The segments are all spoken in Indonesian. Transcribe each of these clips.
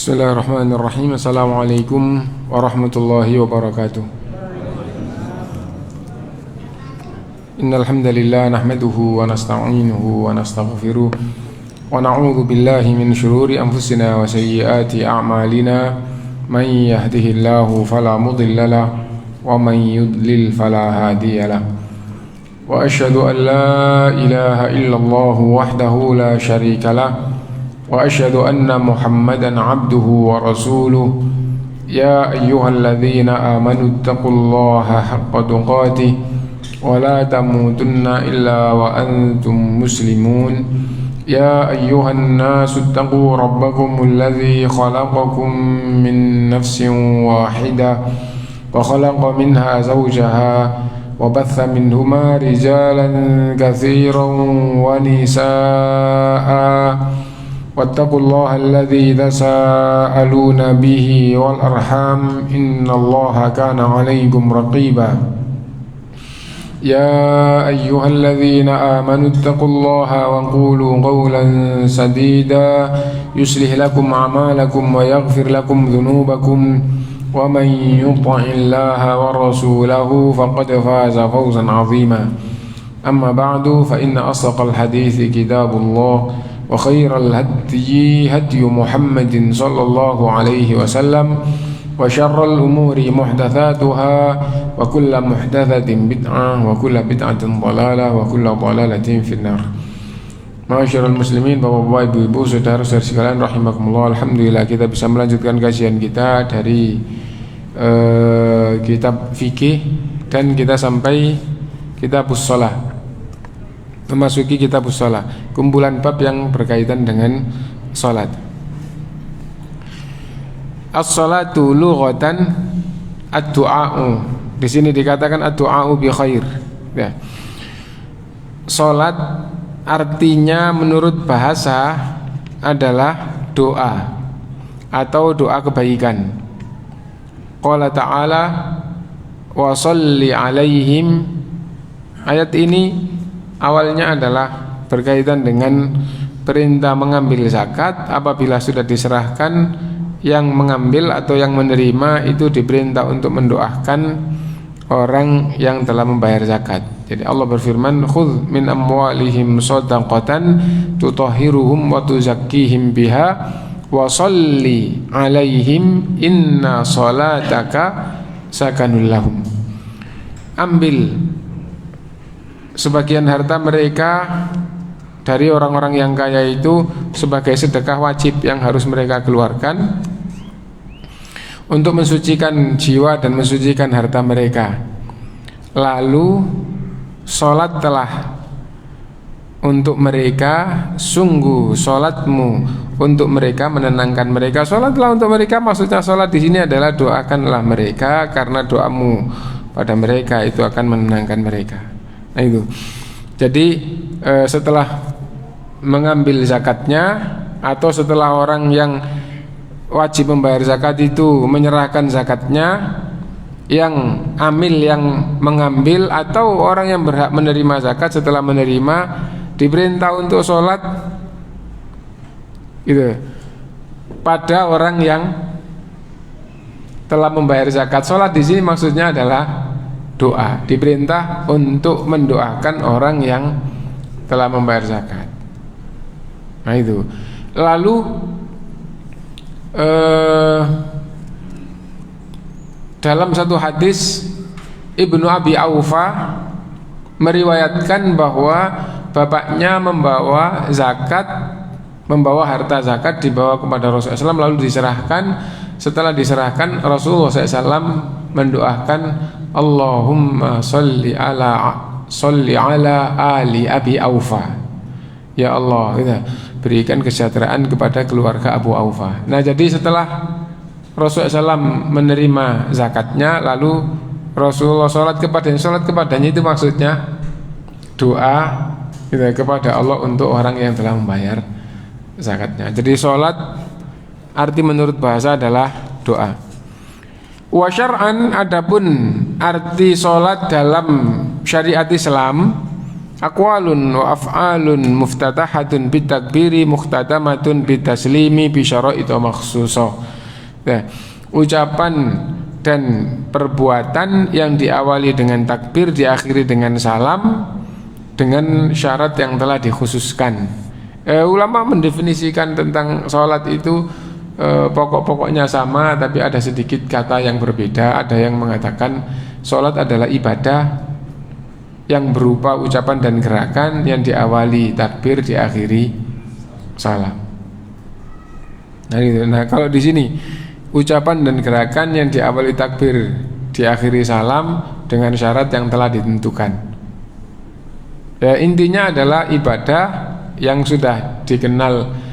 Bismillahirrahmanirrahim. Assalamualaikum warahmatullahi wabarakatuh. Innal hamdalillah nahmaduhu wa nasta'inuhu wa nastaghfiruh wa na'udzu billahi min shururi anfusina wa sayyiati a'malina. Man yahdihillahu fala mudilla lahu wa man yudlil fala hadiya lahu. Wa asyhadu an la ilaha illallah wahdahu la syarika lahu wa asyhadu anna Muhammadan abduhu wa rasuluh. Ya ayyuhalladzina amanu taqullaha haqqa tuqatih wa la tamutunna illa wa antum muslimun. Ya ayyuhan nasu taqu rabbakumul ladzi khalaqakum min nafsin wahidah wa khalaqa minha zawjaha wa batha minhuma rijalan katsiran wa nisaa'a. Wattaqullaha alladzi tasaaluna bihi wal arham innallaha kana 'alaikum raqiba. Ya ayyuhalladzina amanu taqullaha wa qulu qawlan sadida yuslih lakum a'malakum wa yaghfir lakum dhunubakum wa man yuti'illaha wa rasulahu faqad faza fawzan 'azima. Amma ba'du fa inna asdaqal hadithi kitabullah wa khairal hadyi hadyu Muhammadin sallallahu alaihi wasallam wa syarral umuri muhdatsatuha wa kullu muhdatsatin bid'ah wa kullu bid'atin dhalalah wa kullu dhalalatin finnar. Ma'asyiral muslimin, Bapak-bapak, Ibu-ibu, saudara-saudara sekalian rahimakumullah. Alhamdulillah kita bisa melanjutkan kajian kita dari kitab fikih dan kita sampai kitabus shalah. Memasuki kitabus shalah, kumpulan bab yang berkaitan dengan salat. As-salatu lughatan ad-du'a'u. Di sini dikatakan ad-du'a'u bi khair. Ya. Salat artinya menurut bahasa adalah doa atau doa kebaikan. Qala ta'ala wa sholli alaihim. Ayat ini awalnya adalah berkaitan dengan perintah mengambil zakat. Apabila sudah diserahkan, yang mengambil atau yang menerima itu diperintah untuk mendoakan orang yang telah membayar zakat. Jadi Allah berfirman, khudh min amwalihim shadaqatan tutahhiruhum wa tuzakkihim biha wa sholli alaihim inna sholataka sakanul lahum. Ambil sebagian harta mereka dari orang-orang yang kaya itu sebagai sedekah wajib yang harus mereka keluarkan untuk mensucikan jiwa dan mensucikan harta mereka. Lalu sholatlah untuk mereka, sungguh sholatmu untuk mereka, menenangkan mereka. Sholatlah untuk mereka, maksudnya sholat di sini adalah doakanlah mereka, karena doamu pada mereka itu akan menenangkan mereka. Nah itu. Jadi setelah mengambil zakatnya atau setelah orang yang wajib membayar zakat itu menyerahkan zakatnya, yang amil yang mengambil atau orang yang berhak menerima zakat setelah menerima diperintah untuk sholat gitu pada orang yang telah membayar zakat. Sholat di sini maksudnya adalah doa, diperintah untuk mendoakan orang yang telah membayar zakat. Nah itu. Lalu dalam satu hadis Ibnu Abi Aufa meriwayatkan bahwa bapaknya membawa zakat, membawa harta zakat dibawa kepada Rasulullah SAW, lalu diserahkan. Setelah diserahkan, Rasulullah SAW mendoakan, Allahumma sholli ala ali Abi Aufa. Ya Allah, berikan kesejahteraan kepada keluarga Abu Aufa. Nah jadi setelah Rasulullah SAW menerima zakatnya, lalu Rasulullah sholat kepadanya itu maksudnya doa kepada Allah untuk orang yang telah membayar zakatnya. Jadi sholat arti menurut bahasa adalah doa. Wa syar'an, adapun arti sholat dalam syariat Islam aqwalun wa af'alun muftatahatun bitakbiri muhtatamatun bitaslimi bi syara'it makhsusah. Nah, ucapan dan perbuatan yang diawali dengan takbir diakhiri dengan salam dengan syarat yang telah dikhususkan. Ulama mendefinisikan tentang sholat itu pokok-pokoknya sama, tapi ada sedikit kata yang berbeda. Ada yang mengatakan sholat adalah ibadah yang berupa ucapan dan gerakan yang diawali takbir diakhiri salam. Nah, kalau di sini ucapan dan gerakan yang diawali takbir diakhiri salam dengan syarat yang telah ditentukan. Intinya adalah ibadah yang sudah dikenal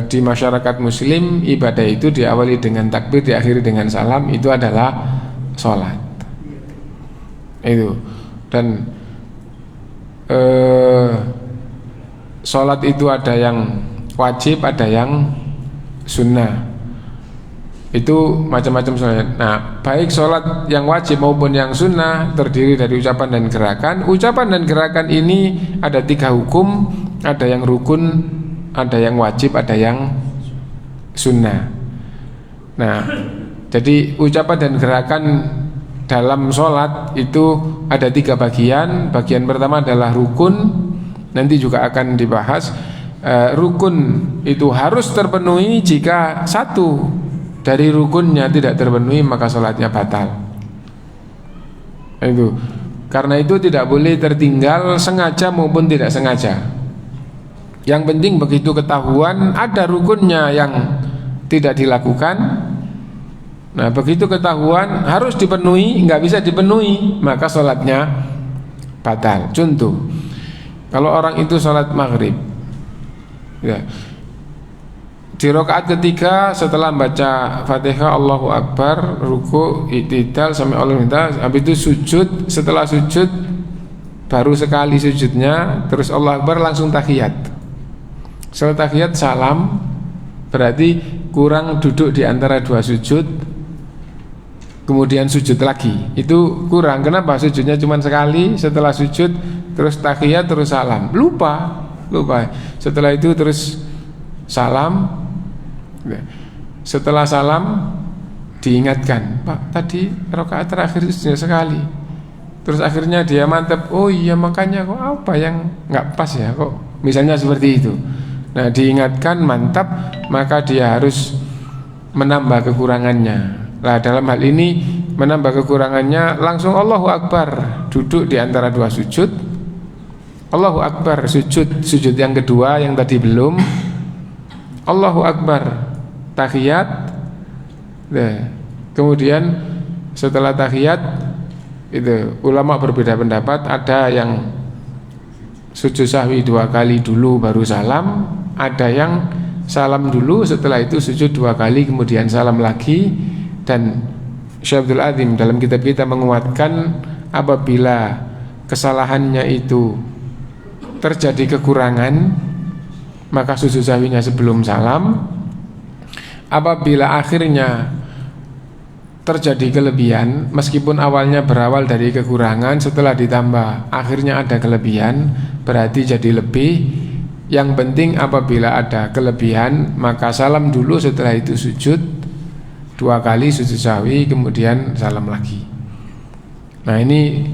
di masyarakat muslim. Ibadah itu diawali dengan takbir diakhiri dengan salam, itu adalah sholat. Itu. Dan sholat itu ada yang wajib, ada yang sunnah. Itu macam-macam sholat. Nah, baik sholat yang wajib maupun yang sunnah terdiri dari ucapan dan gerakan. Ucapan dan gerakan ini ada 3 hukum. Ada yang rukun, ada yang wajib, ada yang sunnah. Nah, jadi ucapan dan gerakan dalam sholat itu ada 3 bagian. Bagian pertama adalah rukun. Nanti juga akan dibahas. Rukun itu harus terpenuhi. Jika satu dari rukunnya tidak terpenuhi, maka sholatnya batal. Itu. Karena itu tidak boleh tertinggal sengaja maupun tidak sengaja. Yang penting begitu ketahuan ada rukunnya yang tidak dilakukan, nah begitu ketahuan harus dipenuhi, nggak bisa dipenuhi, maka sholatnya batal. Contoh, kalau orang itu sholat maghrib, ya, di rakaat ketiga setelah baca Fatihah Allahu Akbar, ruku, i'tidal sampai Allah, habis itu sujud. Setelah sujud baru sekali sujudnya, terus Allah Akbar langsung tahiyat. Setelah tahiyat salam, berarti kurang duduk di antara 2 sujud, kemudian sujud lagi. Itu kurang. Kenapa? Sujudnya cuma sekali. Setelah sujud terus tahiyat terus salam. Lupa. Setelah itu terus salam. Setelah salam diingatkan, Pak, tadi rakaat terakhir sujudnya sekali. Terus akhirnya dia mantap, oh iya makanya kok apa yang nggak pas ya kok, misalnya seperti itu. Nah, diingatkan mantap, maka dia harus menambah kekurangannya. Nah, dalam hal ini menambah kekurangannya langsung Allahu Akbar, duduk di antara 2 sujud. Allahu Akbar, sujud yang kedua yang tadi belum. Allahu Akbar, tahiyat. Nah, kemudian setelah tahiyat itu ulama berbeda pendapat. Ada yang sujud sahwi 2 kali dulu baru salam, ada yang salam dulu setelah itu sujud 2 kali kemudian salam lagi. Dan Syekh Abdul Azim dalam kitab kita menguatkan apabila kesalahannya itu terjadi kekurangan, maka sujud sahwinya sebelum salam. Apabila akhirnya terjadi kelebihan, meskipun awalnya berawal dari kekurangan, setelah ditambah akhirnya ada kelebihan, berarti jadi lebih. Yang penting apabila ada kelebihan, maka salam dulu, setelah itu sujud 2 kali sujud sahwi, kemudian salam lagi. Nah, ini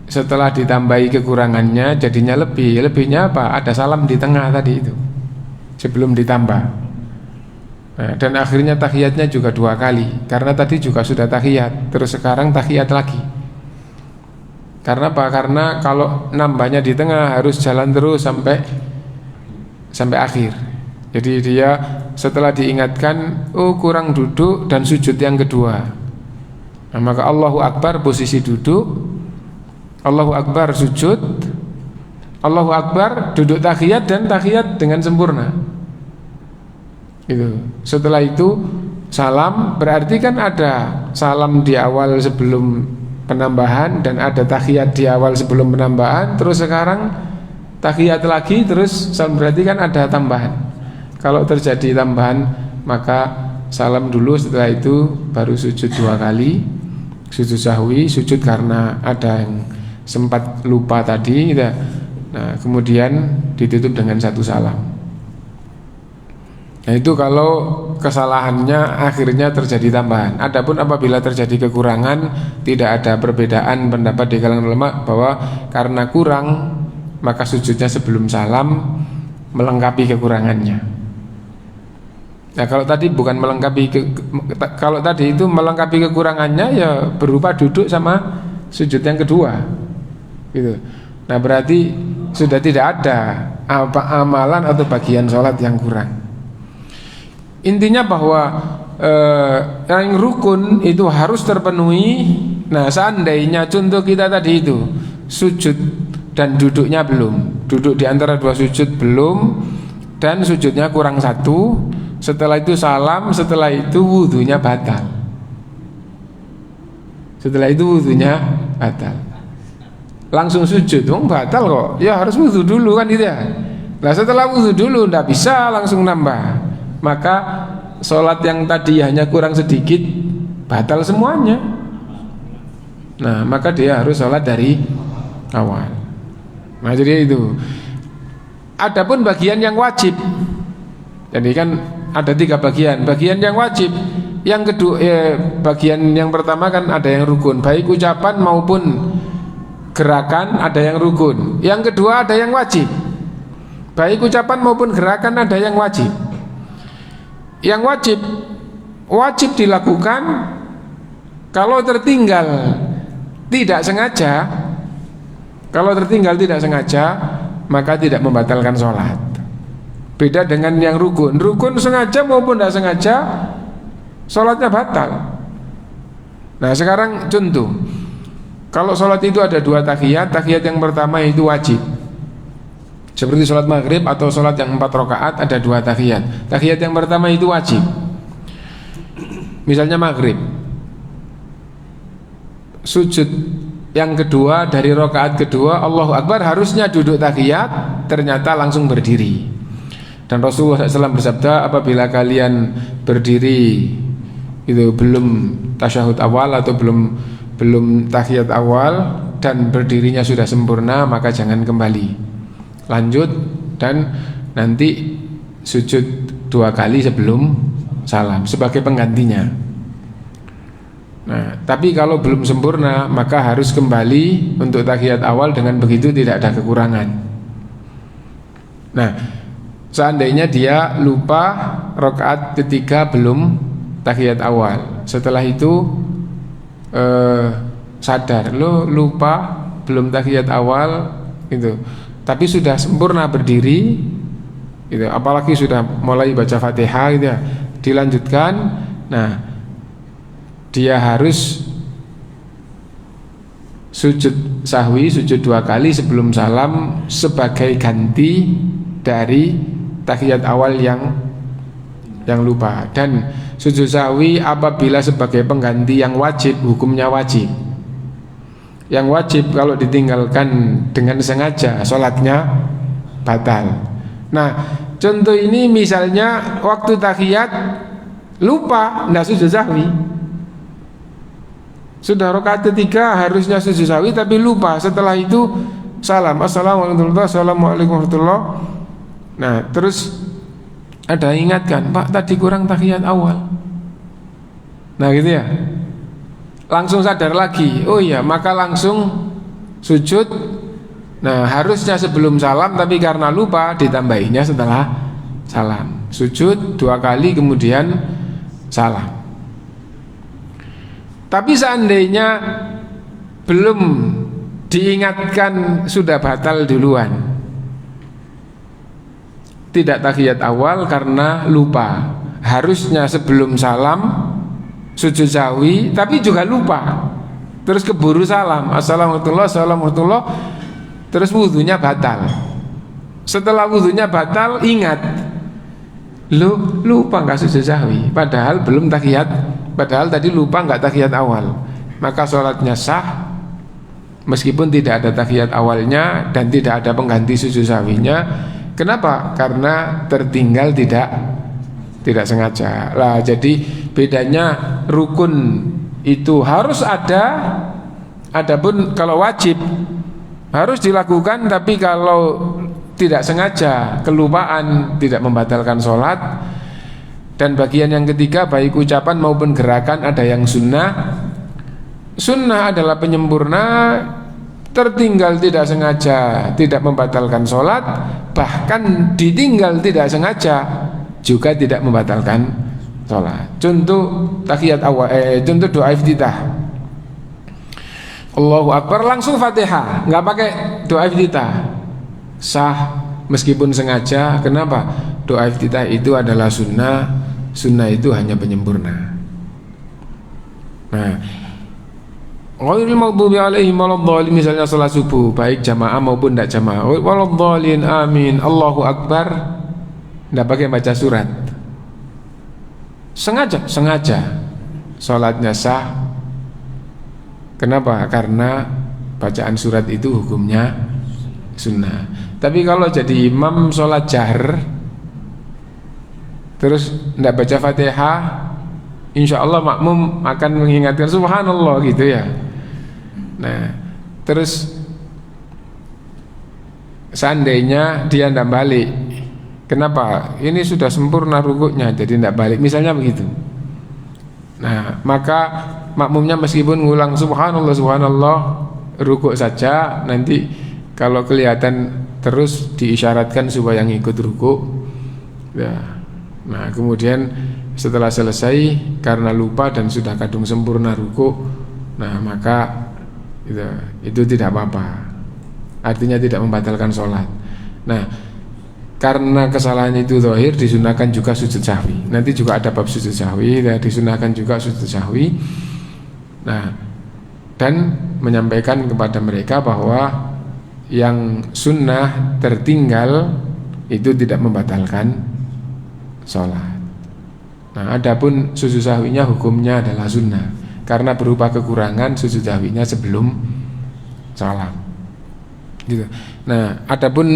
setelah ditambahi kekurangannya jadinya lebih. Lebihnya apa? Ada salam di tengah tadi itu sebelum ditambah. Nah, dan akhirnya tahiyatnya juga 2 kali, karena tadi juga sudah tahiyat, terus sekarang tahiyat lagi. Karena apa? Karena kalau nambahnya di tengah harus jalan terus sampai akhir. Jadi dia setelah diingatkan, oh kurang duduk dan sujud yang kedua, nah, maka Allahu Akbar posisi duduk, Allahu Akbar sujud, Allahu Akbar duduk tahiyat dan tahiyat dengan sempurna. Itu. Setelah itu salam, berarti kan ada salam di awal sebelum penambahan dan ada tahiyat di awal sebelum penambahan. Terus sekarang tahiyat lagi, terus salam, berarti kan ada tambahan. Kalau terjadi tambahan, maka salam dulu, setelah itu baru sujud 2 kali, sujud sahwi, sujud karena ada yang sempat lupa tadi, Nah, kemudian ditutup dengan satu salam. Nah, itu kalau kesalahannya akhirnya terjadi tambahan. Adapun apabila terjadi kekurangan, tidak ada perbedaan pendapat di kalangan ulama bahwa karena kurang maka sujudnya sebelum salam melengkapi kekurangannya. Nah, kalau tadi bukan melengkapi kalau tadi itu melengkapi kekurangannya ya berupa duduk sama sujud yang kedua. Gitu. Nah, berarti sudah tidak ada amalan atau bagian sholat yang kurang. Intinya bahwa yang rukun itu harus terpenuhi. Nah, seandainya contoh kita tadi itu sujud dan duduknya belum, duduk di antara dua sujud belum, dan sujudnya kurang satu, setelah itu salam, setelah itu wudunya batal. Setelah itu wudunya batal. Langsung sujud, batal kok. Ya harus wudu dulu kan gitu ya. Nah, setelah wudu dulu ndak bisa langsung nambah. Maka sholat yang tadi hanya kurang sedikit batal semuanya. Nah, maka dia harus sholat dari awal. Nah, jadi itu. Adapun bagian yang wajib, jadi kan ada 3 bagian. Bagian yang wajib, yang kedua, bagian yang pertama kan ada yang rukun, baik ucapan maupun gerakan ada yang rukun. Yang kedua ada yang wajib, baik ucapan maupun gerakan ada yang wajib. Yang wajib dilakukan kalau tertinggal tidak sengaja. Kalau tertinggal tidak sengaja maka tidak membatalkan sholat. Beda dengan yang rukun. Rukun sengaja maupun tidak sengaja sholatnya batal. Nah, sekarang contoh, kalau sholat itu ada 2 tahiyat. Tahiyat yang pertama itu wajib, seperti sholat maghrib atau sholat yang 4 rakaat ada 2 tahiyat. Tahiyat yang pertama itu wajib. Misalnya maghrib, sujud yang kedua dari rakaat kedua Allahu Akbar, harusnya duduk tahiyat, ternyata langsung berdiri. Dan Rasulullah SAW bersabda, apabila kalian berdiri itu belum tasyahud awal atau belum tahiyat awal dan berdirinya sudah sempurna, maka jangan kembali, lanjut dan nanti sujud 2 kali sebelum salam sebagai penggantinya. Nah, tapi kalau belum sempurna maka harus kembali untuk tahiyat awal, dengan begitu tidak ada kekurangan. Nah, seandainya dia lupa rakaat ketiga belum tahiyat awal, setelah itu sadar, lupa belum tahiyat awal gitu, tapi sudah sempurna berdiri gitu, apalagi sudah mulai baca Fatihah gitu ya, dilanjutkan. Nah, dia harus sujud sahwi, sujud 2 kali sebelum salam sebagai ganti dari tahiyat awal yang lupa. Dan sujud sahwi apabila sebagai pengganti yang wajib, hukumnya wajib. Yang wajib kalau ditinggalkan dengan sengaja sholatnya batal. Nah, contoh ini misalnya waktu tahiyat lupa, tidak sujud sahwi. Sudah rakaat ketiga harusnya sujud sahwi tapi lupa, setelah itu salam, assalamualaikum warahmatullahi. Nah, terus ada ingatkan, Pak tadi kurang tahiyat awal. Nah gitu ya, langsung sadar lagi, oh iya, maka langsung sujud. Nah, harusnya sebelum salam, tapi karena lupa ditambahinya setelah salam. Sujud 2 kali kemudian salam. Tapi seandainya belum diingatkan sudah batal duluan, tidak tahiyat awal karena lupa, harusnya sebelum salam sujud sahwi tapi juga lupa, terus keburu salam, assalamualaikum, terus wudunya batal. Setelah wudunya batal ingat, lupa nggak sujud sahwi, padahal belum tahiyat, padahal tadi lupa nggak tahiyat awal, maka sholatnya sah meskipun tidak ada tahiyat awalnya dan tidak ada pengganti sujud sahwinya. Kenapa? Karena tertinggal tidak sengaja. Lah, jadi bedanya rukun itu harus ada, adapun kalau wajib Harus dilakukan, tapi kalau tidak sengaja, kelupaan, tidak membatalkan sholat. Dan bagian yang ketiga, baik ucapan maupun gerakan ada yang sunnah. Sunnah adalah penyempurna, tertinggal tidak sengaja tidak membatalkan sholat, bahkan ditinggal tidak sengaja juga tidak membatalkan sholat. Contoh tahiyat awal, contoh doa iftitah, Allahu Akbar langsung Fatihah, nggak pakai doa iftitah, sah meskipun sengaja. Kenapa? Doa iftitah itu adalah sunnah, sunnah itu hanya penyempurna. Nah, ghairil maghdubi alaihim waladdallin, misalnya salat subuh baik jamaah maupun tidak jamaah, waladdallin amin, Allahu Akbar, tidak pakai baca surat, sengaja salatnya sah. Kenapa? Karena bacaan surat itu hukumnya sunnah. Tapi kalau jadi imam sholat jahr terus tidak baca Fatihah, insya Allah makmum akan mengingatkan subhanallah gitu ya. Nah, terus seandainya dia tidak balik, kenapa? Ini sudah sempurna rukuknya jadi tidak balik, misalnya begitu. Nah, maka makmumnya meskipun ngulang subhanallah subhanallah rukuk saja, nanti kalau kelihatan terus diisyaratkan supaya ngikut rukuk ya. Nah, kemudian setelah selesai karena lupa dan sudah kadung sempurna rukuk, nah maka itu tidak apa-apa, artinya tidak membatalkan sholat. Nah, karena kesalahan itu zahir, disunahkan juga sujud sahwi. Nanti juga ada bab sujud sahwi, ya, disunahkan juga sujud sahwi. Nah, dan menyampaikan kepada mereka bahwa yang sunnah tertinggal itu tidak membatalkan sholat. Nah, adapun sujud sahwinya hukumnya adalah sunnah, karena berupa kekurangan sujud sahwinya sebelum salam. Gitu. Nah, adapun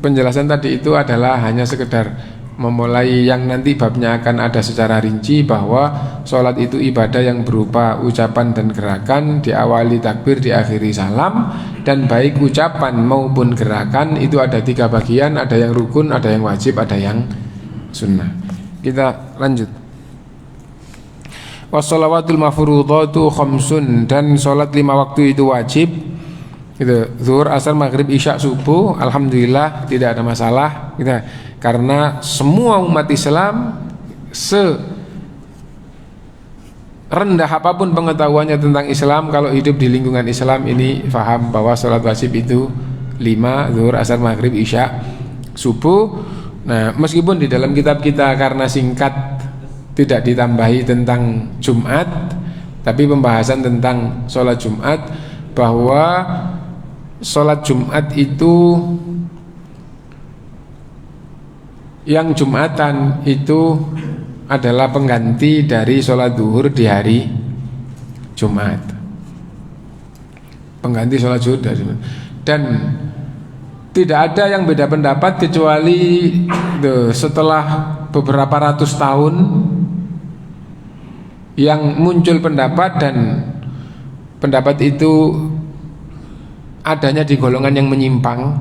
penjelasan tadi itu adalah hanya sekedar memulai yang nanti babnya akan ada secara rinci, bahwa sholat itu ibadah yang berupa ucapan dan gerakan, diawali takbir, diakhiri salam, dan baik ucapan maupun gerakan itu ada 3 bagian, ada yang rukun, ada yang wajib, ada yang sunnah. Kita lanjut. Wassalawatul mafruḍatu khamsun, dan sholat 5 waktu itu wajib. Gitu. Zuhur, asar, maghrib, isya, subuh, alhamdulillah tidak ada masalah gitu. Karena semua umat Islam serendah apapun pengetahuannya tentang Islam, kalau hidup di lingkungan Islam ini faham bahwa sholat wajib itu 5, zuhur, asar, maghrib, isya, subuh. Nah, meskipun di dalam kitab kita karena singkat tidak ditambahi tentang Jumat, tapi pembahasan tentang sholat Jumat, bahwa sholat Jumat itu yang Jumatan itu adalah pengganti dari sholat duhur di hari Jumat, pengganti sholat zuhur dari Jumat. Dan tidak ada yang beda pendapat kecuali setelah beberapa ratus tahun yang muncul pendapat, dan pendapat itu adanya di golongan yang menyimpang,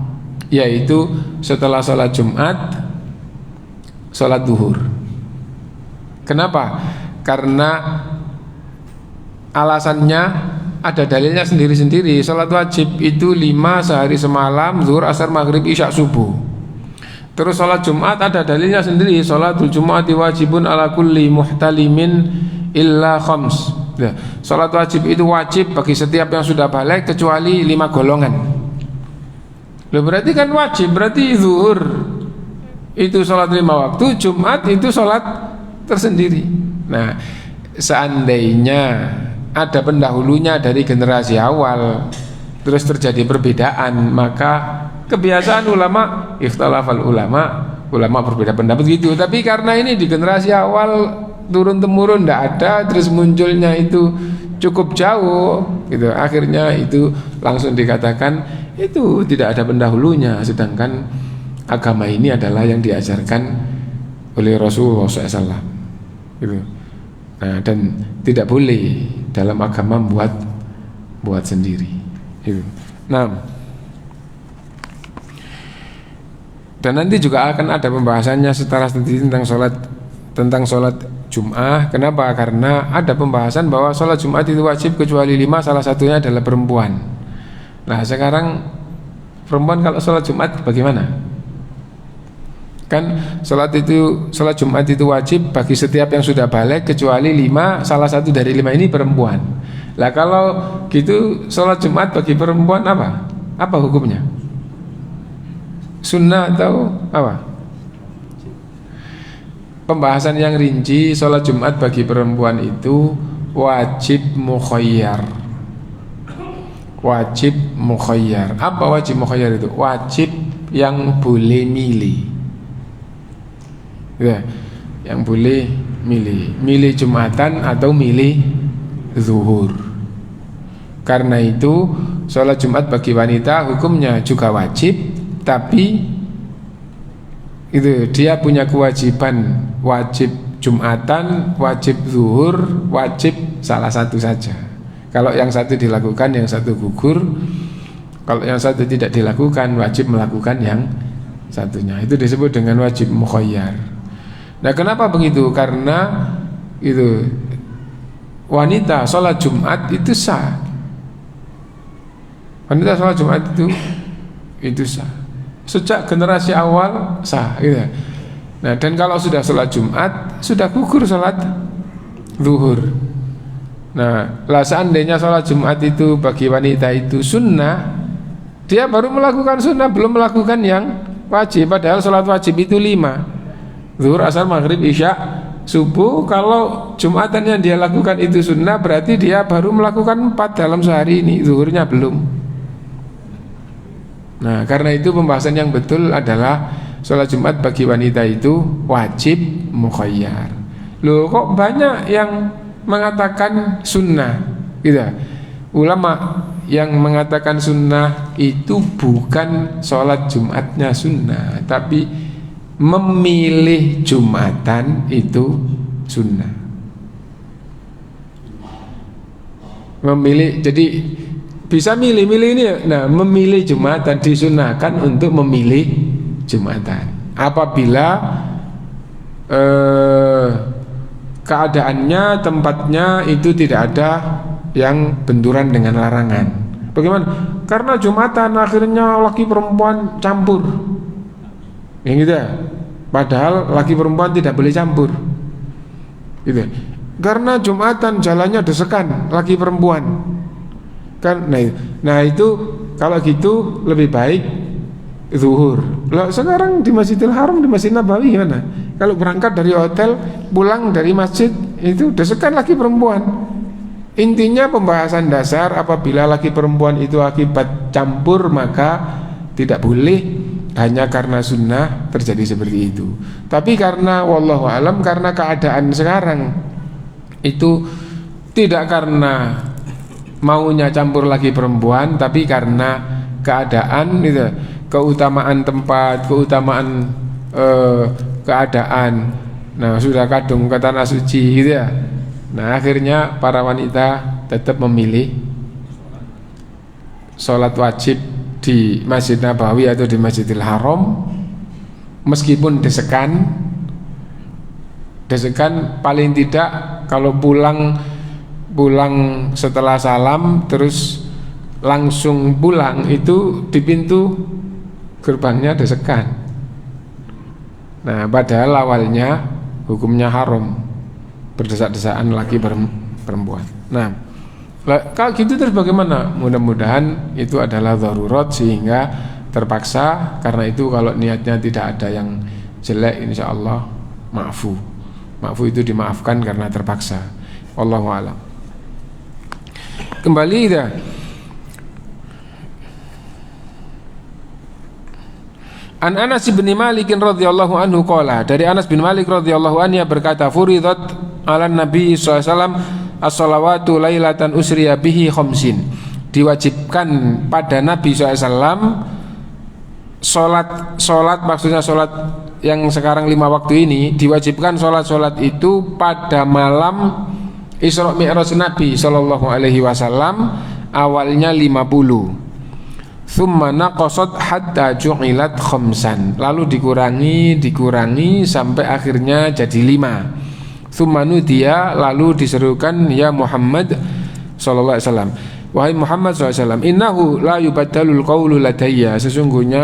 yaitu setelah sholat Jumat sholat duhur. Kenapa? Karena alasannya ada dalilnya sendiri-sendiri. Sholat wajib itu 5 sehari semalam, zuhur, asar, maghrib, isya, subuh. Terus sholat Jumat ada dalilnya sendiri. Sholatul Jum'ati wajibun ala kulli muhtalimin illa khams. Sholat wajib itu wajib bagi setiap yang sudah balik kecuali 5 golongan. Loh, berarti kan wajib, berarti zuhur itu sholat 5 waktu, Jumat itu sholat tersendiri. Nah, seandainya ada pendahulunya dari generasi awal terus terjadi perbedaan, maka kebiasaan ulama, ikhtilafal ulama berbeda pendapat gitu. Tapi karena ini di generasi awal turun temurun tidak ada, terus munculnya itu cukup jauh gitu, akhirnya itu langsung dikatakan itu tidak ada pendahulunya, sedangkan agama ini adalah yang diajarkan oleh Rasulullah SAW gitu. Nah, dan tidak boleh dalam agama buat sendiri gitu. Nah, Dan nanti juga akan ada pembahasannya secara sendiri tentang sholat Jum'ah. Kenapa? Karena ada pembahasan bahwa sholat Jum'at itu wajib kecuali 5, salah satunya adalah perempuan. Nah sekarang perempuan kalau sholat Jum'at bagaimana? Kan sholat Jum'at itu wajib bagi setiap yang sudah balik kecuali 5, salah satu dari 5 ini perempuan. Lah kalau gitu sholat Jum'at bagi perempuan apa? Apa hukumnya? Sunnah atau apa? Pembahasan yang rinci, sholat Jumat bagi perempuan itu wajib mukhayyar. Wajib mukhayyar. Apa wajib mukhayyar itu? Wajib yang boleh milih. Ya, yang boleh milih. Milih Jumatan atau milih zuhur. Karena itu sholat Jumat bagi wanita hukumnya juga wajib, tapi itu dia punya kewajiban wajib Jumatan, wajib zuhur, wajib salah satu saja. Kalau yang satu dilakukan, yang satu gugur. Kalau yang satu tidak dilakukan, wajib melakukan yang satunya. Itu disebut dengan wajib mukhayyar. Nah kenapa begitu? Karena itu wanita sholat Jumat itu sah. Wanita sholat Jumat itu sah. Sejak generasi awal sah gitu. Nah dan kalau sudah sholat Jumat sudah gugur sholat zuhur. Nah lah seandainya sholat Jumat itu bagi wanita itu sunnah, dia baru melakukan sunnah, belum melakukan yang wajib. Padahal sholat wajib itu 5, zuhur, asar, maghrib, isya, subuh. Kalau Jumatan yang dia lakukan itu sunnah, berarti dia baru melakukan 4 dalam sehari ini, zuhurnya belum. Nah karena itu pembahasan yang betul adalah sholat Jumat bagi wanita itu wajib mukhayyar. Loh kok banyak yang mengatakan sunnah gitu. Ulama yang mengatakan sunnah itu bukan sholat Jumatnya sunnah, tapi memilih Jumatan itu sunnah. Memilih, jadi bisa milih-milih ini. Nah memilih Jumatan disunahkan untuk memilih Jumatan apabila keadaannya, tempatnya itu tidak ada yang benturan dengan larangan. Bagaimana? Karena Jumatan akhirnya laki perempuan campur, yang gitu ya. Padahal laki perempuan tidak boleh campur gitu. Karena Jumatan jalannya desekan laki perempuan kan. Nah itu kalau gitu lebih baik zuhur. Loh, sekarang di Masjidil Haram, di Masjid Nabawi gimana? Kalau berangkat dari hotel, pulang dari masjid itu desekan laki perempuan. Intinya pembahasan dasar apabila laki perempuan itu akibat campur maka tidak boleh, hanya karena sunnah terjadi seperti itu. Tapi karena wallahu alam, karena keadaan sekarang itu tidak karena maunya campur laki perempuan, tapi karena keadaan gitu, keutamaan tempat, keutamaan keadaan. Nah sudah kadung ke tanah suci gitu ya. Nah akhirnya para wanita tetap memilih sholat wajib di Masjid Nabawi atau di Masjidil Haram, meskipun desekan paling tidak kalau pulang setelah salam terus langsung pulang itu di pintu gerbangnya desekan. Nah padahal awalnya hukumnya haram, berdesak-desakan laki perempuan. Nah kalau gitu terus bagaimana? Mudah-mudahan itu adalah darurat sehingga terpaksa. Karena itu kalau niatnya tidak ada yang jelek, insya Allah maafu itu dimaafkan karena terpaksa. Wallahu a'lam. Kembali ya. An Anas bin Malik radhiyallahu anhu qala, dari Anas bin Malik radhiyallahu anhu berkata, furidat 'alan Nabi sallallahu alaihi wasallam as-salawatu lailatan usriya bihi khamsin. Diwajibkan pada Nabi sallallahu alaihi wasallam salat maksudnya salat yang sekarang 5 waktu ini, diwajibkan salat itu pada malam Isra Mi'raj Nabi sallallahu alaihi wasallam, awalnya 50. Thumma naqasat hatta ju'ilat khamsan. Lalu dikurangi sampai akhirnya jadi 5. Thumma nudiya, lalu diserukan, ya Muhammad sallallahu alaihi wasallam, wahai Muhammad sallallahu alaihi wasallam, innahu la yubaddalul qawlu ladayya, sesungguhnya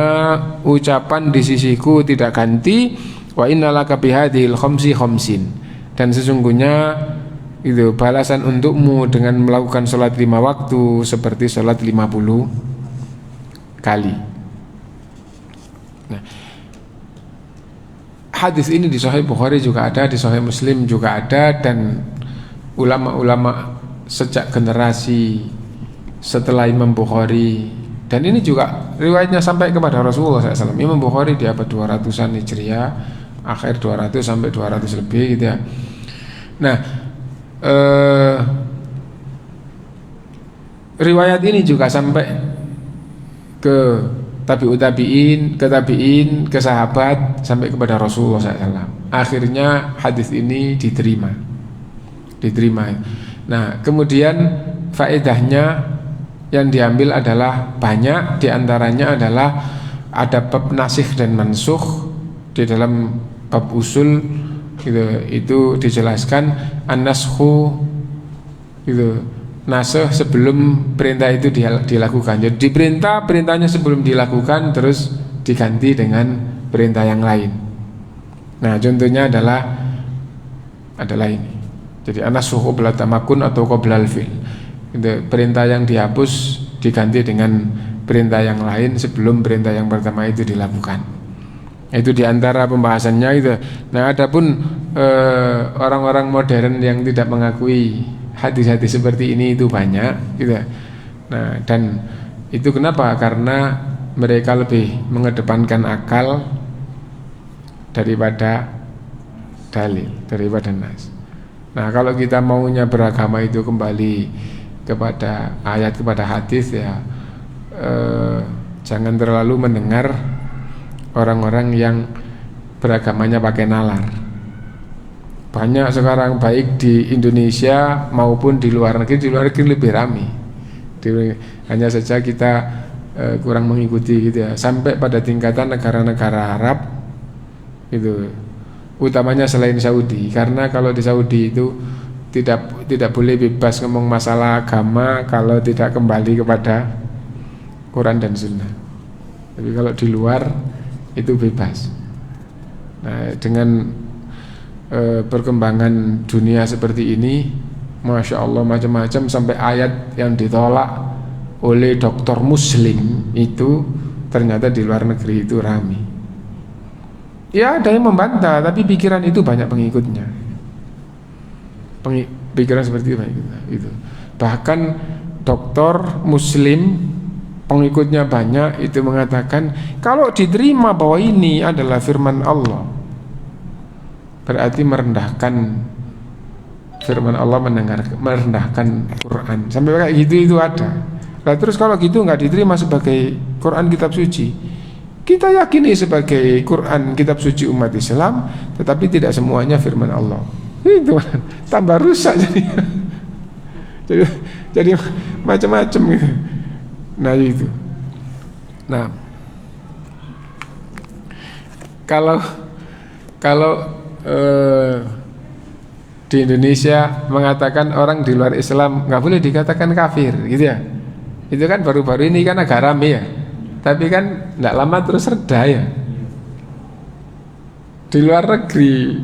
ucapan di sisiku tidak ganti, wa innalaka bihadhil khamsin, dan sesungguhnya itu balasan untukmu dengan melakukan sholat 5 waktu seperti sholat 50 kali. Nah, hadis ini di Sahih Bukhari juga ada, di Sahih Muslim juga ada, dan ulama-ulama sejak generasi setelah Imam Bukhari, dan ini juga riwayatnya sampai kepada Rasulullah SAW. Imam Bukhari di abad 200-an Hijriah, akhir 200 sampai 200 lebih gitu ya. Nah, riwayat ini juga sampai ke tabi'in, ke sahabat, sampai kepada Rasulullah SAW. Akhirnya hadis ini diterima. Nah, kemudian faedahnya yang diambil adalah banyak. Diantaranya adalah ada bab nasikh dan mansukh. Di dalam bab usul itu dijelaskan an-naskhu itu nasakh sebelum perintah itu dilakukan. Jadi perintahnya sebelum dilakukan terus diganti dengan perintah yang lain. Nah, contohnya adalah ini. Jadi an-naskhu qabla tamakkun atau qabla al-fi'l. Perintah yang dihapus diganti dengan perintah yang lain sebelum perintah yang pertama itu dilakukan. Itu diantara pembahasannya itu. Nah, adapun orang-orang modern yang tidak mengakui hadis-hadis seperti ini itu banyak gitu. Nah, dan itu kenapa? Karena mereka lebih mengedepankan akal daripada dalil, daripada nas. Nah, kalau kita maunya beragama itu kembali kepada ayat, kepada hadis ya, jangan terlalu mendengar orang-orang yang beragamanya pakai nalar. Banyak sekarang baik di Indonesia maupun di luar negeri lebih ramai. Hanya saja kita kurang mengikuti gitu ya. Sampai pada tingkatan negara-negara Arab itu, utamanya selain Saudi, karena kalau di Saudi itu tidak boleh bebas ngomong masalah agama kalau tidak kembali kepada Quran dan Sunnah. Tapi kalau di luar itu bebas. Nah, dengan perkembangan dunia seperti ini, Masya Allah, macam-macam, sampai ayat yang ditolak oleh dokter muslim itu ternyata di luar negeri itu ramai. Ya, ada yang membantah, tapi pikiran itu banyak pengikutnya. Pikiran seperti itu. Bahkan dokter muslim pengikutnya banyak itu mengatakan kalau diterima bahwa ini adalah firman Allah, berarti merendahkan firman Allah, merendahkan Quran. Sampai kayak gitu itu ada. Nah, terus kalau gitu nggak diterima sebagai Quran kitab suci, kita yakini sebagai Quran kitab suci umat Islam, tetapi tidak semuanya firman Allah. Itu tambah rusak jadi macam-macam gitu. Nah itu. Nah, kalau di Indonesia mengatakan orang di luar Islam nggak boleh dikatakan kafir, gitu ya. Itu kan baru-baru ini kan agak rame ya. Tapi kan nggak lama terus reda ya. Di luar negeri,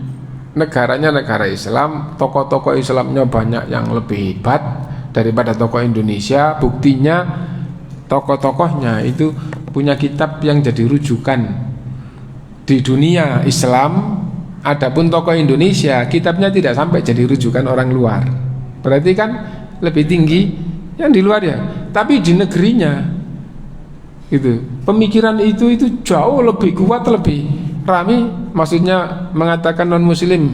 negaranya negara Islam, tokoh-tokoh Islamnya banyak yang lebih hebat daripada tokoh Indonesia. Buktinya tokoh-tokohnya itu punya kitab yang jadi rujukan di dunia Islam. Adapun tokoh Indonesia kitabnya tidak sampai jadi rujukan orang luar. Berarti kan lebih tinggi yang di luar ya. Tapi di negerinya itu pemikiran itu jauh lebih kuat, lebih ramai. Maksudnya mengatakan non muslim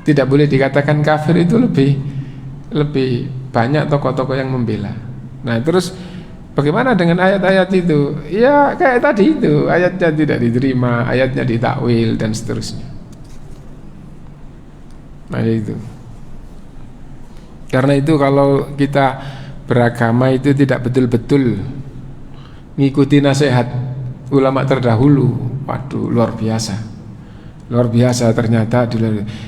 tidak boleh dikatakan kafir itu lebih banyak tokoh-tokoh yang membela. Nah, terus bagaimana dengan ayat-ayat itu? Ya kayak tadi itu, ayatnya tidak diterima, ayatnya ditakwil dan seterusnya. Nah itu. Karena itu kalau kita beragama itu tidak betul-betul ngikuti nasihat ulama terdahulu. Waduh, luar biasa ternyata.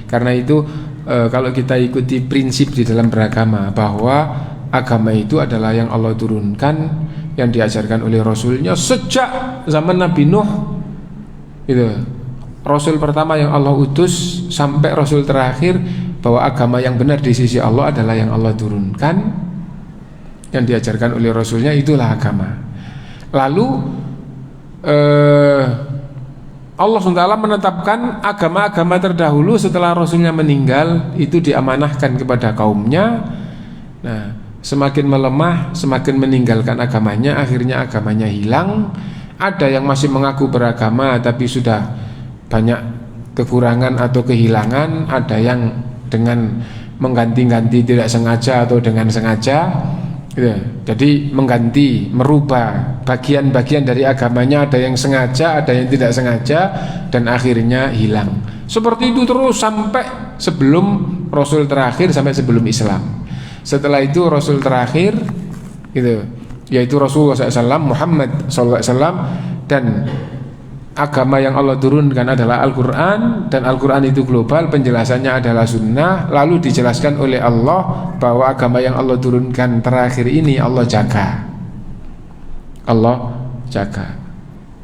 Karena itu kalau kita ikuti prinsip di dalam beragama bahwa agama itu adalah yang Allah turunkan, yang diajarkan oleh Rasulnya sejak zaman Nabi Nuh, gitu. Rasul pertama yang Allah utus sampai Rasul terakhir, bahwa agama yang benar di sisi Allah adalah yang Allah turunkan, yang diajarkan oleh Rasulnya, itulah agama. Lalu Allah SWT menetapkan agama-agama terdahulu setelah Rasulnya meninggal itu diamanahkan kepada kaumnya. Nah, semakin melemah, semakin meninggalkan agamanya, akhirnya agamanya hilang. Ada yang masih mengaku beragama tapi sudah banyak kekurangan atau kehilangan. Ada yang dengan mengganti-ganti tidak sengaja atau dengan sengaja, gitu. Jadi mengganti, merubah bagian-bagian dari agamanya, ada yang sengaja, ada yang tidak sengaja, dan akhirnya hilang. Seperti itu terus sampai sebelum Rasul terakhir, sampai sebelum Islam. Setelah itu Rasul terakhir, gitu, yaitu Rasulullah SAW, Muhammad SAW, dan agama yang Allah turunkan adalah Al-Quran, dan Al-Quran itu global, penjelasannya adalah sunnah. Lalu dijelaskan oleh Allah bahwa agama yang Allah turunkan terakhir ini Allah jaga.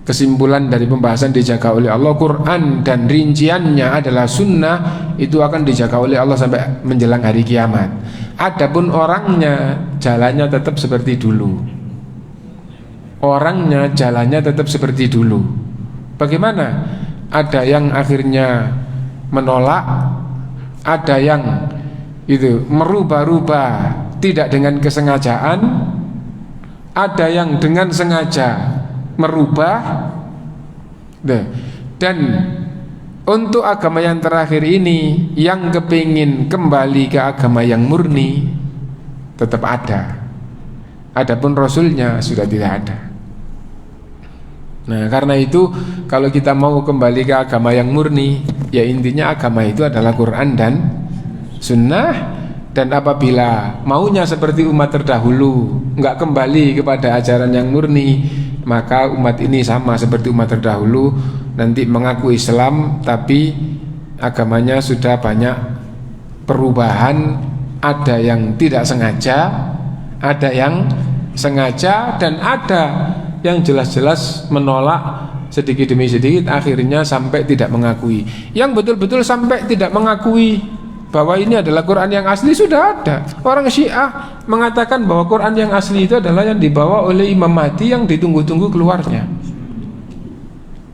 Kesimpulan dari pembahasan dijaga oleh Allah, Quran dan rinciannya adalah sunnah, itu akan dijaga oleh Allah sampai menjelang hari kiamat. Adapun orangnya, jalannya tetap seperti dulu. Bagaimana? Ada yang akhirnya menolak, ada yang itu merubah-rubah tidak dengan kesengajaan, ada yang dengan sengaja merubah. Dan untuk agama yang terakhir ini, yang kepingin kembali ke agama yang murni tetap ada. Adapun Rasulnya sudah tidak ada. Nah, karena itu kalau kita mau kembali ke agama yang murni, ya intinya agama itu adalah Quran dan sunnah. Dan apabila maunya seperti umat terdahulu, enggak kembali kepada ajaran yang murni, maka umat ini sama seperti umat terdahulu, nanti mengaku Islam tapi agamanya sudah banyak perubahan. Ada yang tidak sengaja, ada yang sengaja, dan ada yang jelas-jelas menolak sedikit demi sedikit, akhirnya sampai tidak mengakui. Yang betul-betul sampai tidak mengakui bahwa ini adalah Quran yang asli sudah ada. Orang Syiah mengatakan bahwa Quran yang asli itu adalah yang dibawa oleh Imam Mahdi yang ditunggu-tunggu keluarnya.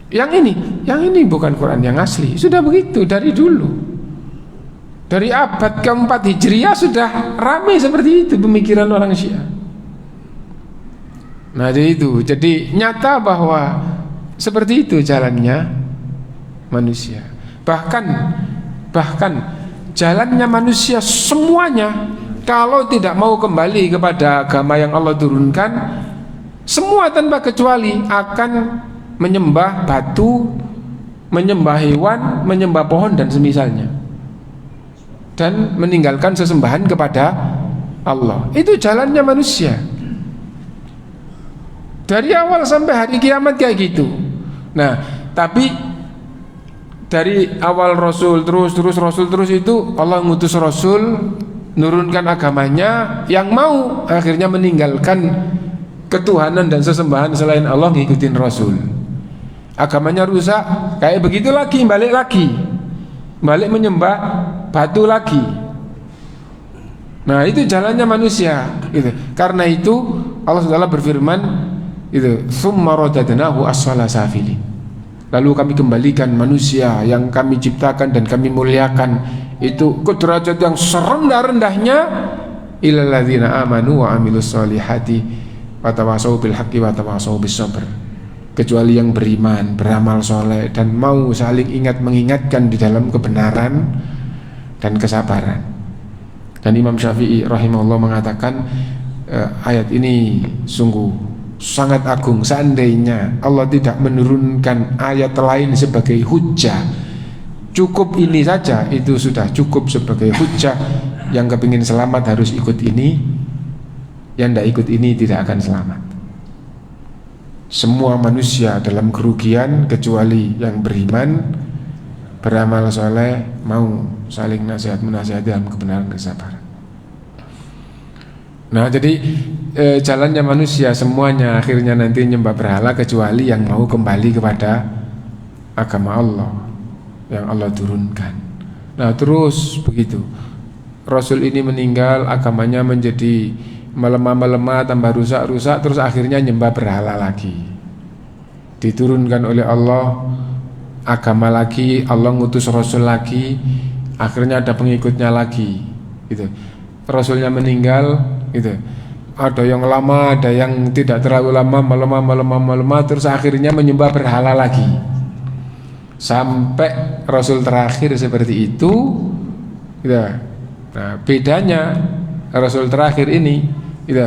Yang ini bukan Quran yang asli. Sudah begitu dari dulu. Dari abad keempat Hijriah sudah ramai seperti itu pemikiran orang Syiah. Nah, jadi nyata bahwa seperti itu jalannya manusia. Bahkan jalannya manusia semuanya, kalau tidak mau kembali kepada agama yang Allah turunkan, semua tanpa kecuali akan menyembah batu, menyembah hewan, menyembah pohon dan semisalnya, dan meninggalkan sesembahan kepada Allah. Itu jalannya manusia dari awal sampai hari kiamat kayak gitu. Nah, tapi dari awal Rasul terus itu Allah ngutus Rasul, nurunkan agamanya, yang mau akhirnya meninggalkan ketuhanan dan sesembahan selain Allah, ngikutin Rasul. Agamanya rusak, kayak begitu lagi, balik menyembah batu lagi. Nah, itu jalannya manusia gitu. Karena itu Allah SWT berfirman itu, "Tsumma radadnahu asfala safilin." Lalu kami kembalikan manusia yang kami ciptakan dan kami muliakan itu ke derajat yang serendah-rendahnya, ilal ladzina amanu wa amilus solihati wa tawasau bil haqqi wa tawasau bis sabr. Kecuali yang beriman, beramal soleh, dan mau saling ingat mengingatkan di dalam kebenaran dan kesabaran. Dan Imam Syafi'i rahimahullah mengatakan ayat ini sungguh sangat agung. Seandainya Allah tidak menurunkan ayat lain sebagai hujjah, cukup ini saja, itu sudah cukup sebagai hujjah. Yang kepingin selamat harus ikut ini, yang tidak ikut ini tidak akan selamat. semua manusia dalam kerugian kecuali yang beriman, beramal soleh, mau saling nasihat menasihati dalam kebenaran kesabaran. Nah jadi jalannya manusia semuanya akhirnya nanti nyembah berhala kecuali yang mau kembali kepada agama Allah yang Allah turunkan. Nah terus begitu Rasul ini meninggal, agamanya menjadi melemah-melemah, tambah rusak-rusak, terus akhirnya nyembah berhala lagi. Diturunkan oleh Allah agama lagi, Allah ngutus Rasul lagi, akhirnya ada pengikutnya lagi gitu. Rasulnya meninggal gitu. Ada yang lama, ada yang tidak terlalu lama, melemah, terus akhirnya menyembah berhala lagi. Sampai Rasul terakhir seperti itu gitu. Nah bedanya Rasul terakhir ini gitu,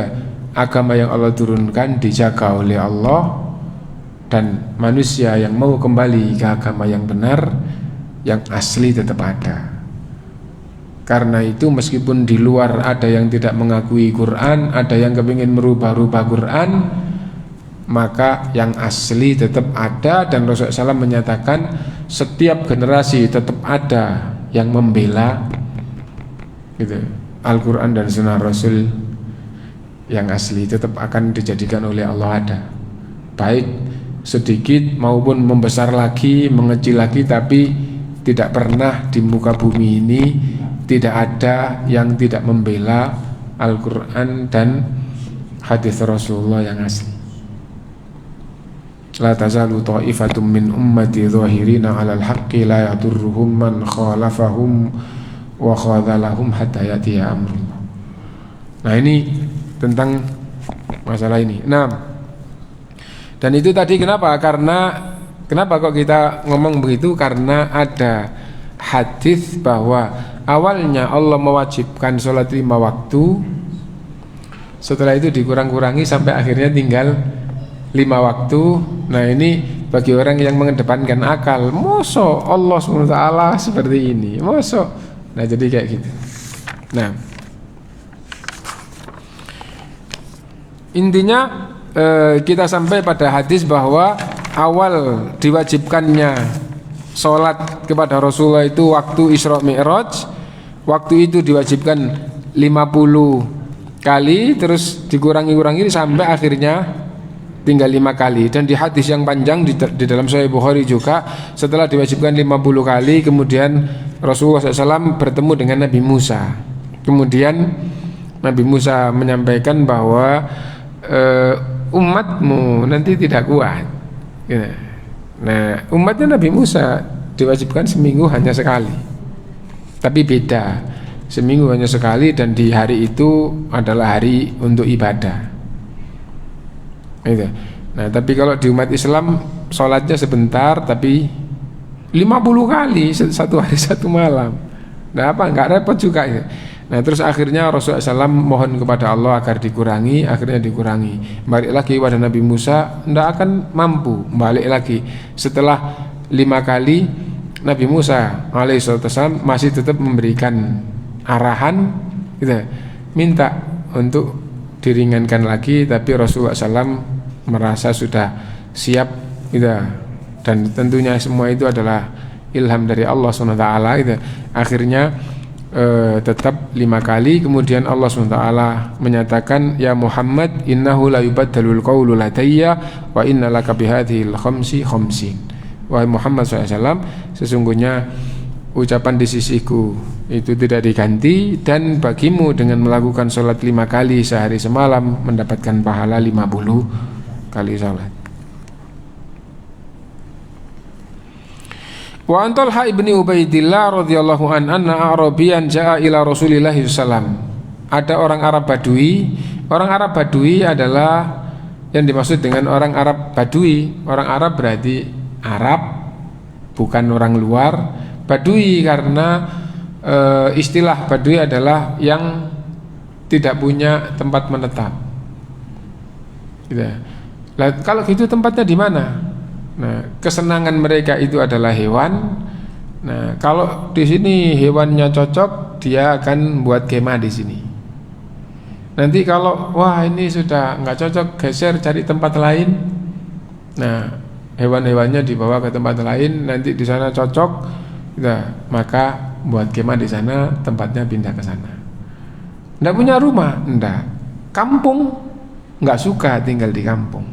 agama yang Allah turunkan dijaga oleh Allah, dan manusia yang mau kembali ke agama yang benar, yang asli tetap ada. Karena itu meskipun di luar ada yang tidak mengakui Quran, ada yang kepingin merubah-rubah Quran, maka yang asli tetap ada. Dan Rasulullah SAW menyatakan setiap generasi tetap ada yang membela gitu, Al-Quran dan Sunnah Rasul yang asli tetap akan dijadikan oleh Allah ada, baik sedikit maupun membesar lagi, mengecil lagi, tapi tidak pernah di muka bumi ini tidak ada yang tidak membela Al-Quran dan hadis Rasulullah yang asli. La tazalu ta'ifatum min ummati zahirina 'alal haqqi la yadurruhum man khalafahum wa khadhalahum hatta yatiya amrullah. Nah ini tentang masalah ini. Nah, dan itu tadi kenapa kok kita ngomong begitu? Karena ada hadis bahwa awalnya Allah mewajibkan sholat 5 waktu, setelah itu dikurang-kurangi sampai akhirnya tinggal 5 waktu. Nah ini bagi orang yang mengedepankan akal, mosok Allah SWT seperti ini, mosok. Nah jadi kayak gitu. Nah intinya kita sampai pada hadis bahwa awal diwajibkannya sholat kepada Rasulullah itu waktu Isra Mi'raj. Waktu itu diwajibkan 50 kali, terus dikurangi-kurangi sampai akhirnya tinggal 5 kali. Dan di hadis yang panjang di dalam Sahih Bukhari juga, setelah diwajibkan 50 kali, kemudian Rasulullah SAW bertemu dengan Nabi Musa. Kemudian Nabi Musa menyampaikan bahwa umatmu nanti tidak kuat. Nah umatnya Nabi Musa diwajibkan seminggu hanya sekali, tapi beda, seminggu hanya sekali, dan di hari itu adalah hari untuk ibadah. Nah tapi kalau di umat Islam sholatnya sebentar tapi 50 kali satu hari satu malam. Nah apa nggak repot juga ya. Nah terus akhirnya Rasulullah SAW mohon kepada Allah agar dikurangi, akhirnya dikurangi. Balik lagi pada Nabi Musa, tidak akan mampu. Balik lagi setelah 5 kali, Nabi Musa alaihissalam masih tetap memberikan arahan gitu, minta untuk diringankan lagi, tapi Rasulullah SAW merasa sudah siap gitu. Dan tentunya semua itu adalah ilham dari Allah SWT gitu. Akhirnya tetap 5 kali. Kemudian Allah SWT menyatakan, ya Muhammad innahu la yubaddalul qawlu ladayya wa inna laka bihadhil khamsin. Wahai Muhammad SAW, sesungguhnya ucapan di sisiku itu tidak diganti, dan bagimu dengan melakukan sholat 5 kali sehari semalam mendapatkan pahala 50 kali sholat. Wa an Talha ibni Ubaidillah radhiyallahu anna Arabiyan jaa ila Rasulillah sallam. Ada orang Arab Badui. Orang Arab Badui adalah yang dimaksud dengan orang Arab Badui. Orang Arab berarti Arab, bukan orang luar. Badui karena istilah Badui adalah yang tidak punya tempat menetap. Gitu. Nah, kalau gitu tempatnya di mana? Nah, kesenangan mereka itu adalah hewan. Nah, kalau di sini hewannya cocok, dia akan buat kemah di sini. Nanti kalau wah ini sudah nggak cocok, geser cari tempat lain. Nah, hewan-hewannya dibawa ke tempat lain, nanti di sana cocok, nah, maka buat kemah di sana, tempatnya pindah ke sana. Nggak punya rumah, nggak. Kampung, nggak suka tinggal di kampung,